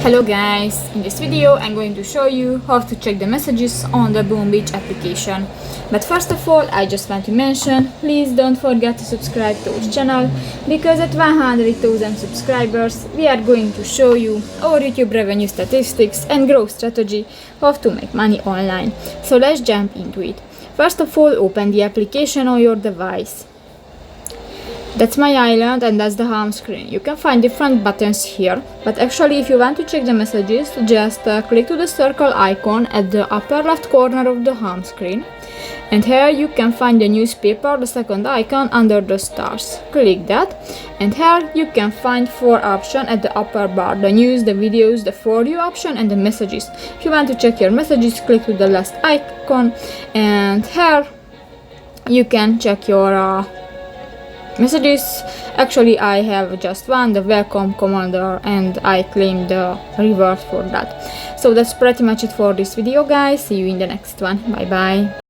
Hello guys, in this video I'm going to show you how to check the messages on the Boom Beach application. But first of all, I just want to mention, please don't forget to subscribe to our channel, because at 100,000 subscribers we are going to show you our YouTube revenue statistics and growth strategy, how to make money online. So let's jump into it. First of all, open the application on your device. That's my island and that's the home screen. You can find different buttons here, but actually if you want to check the messages, just click to the circle icon at the upper left corner of the home screen. And here you can find the newspaper, the second icon under the stars. Click that, and here you can find 4 options at the upper bar: the news, the videos, the for you option, and the messages. If you want to check your messages, click to the last icon, and here you can check your messages. Actually I have just one, the welcome commander, and I claimed the reward for that. So that's pretty much it for this video guys. See you in the next one. Bye bye.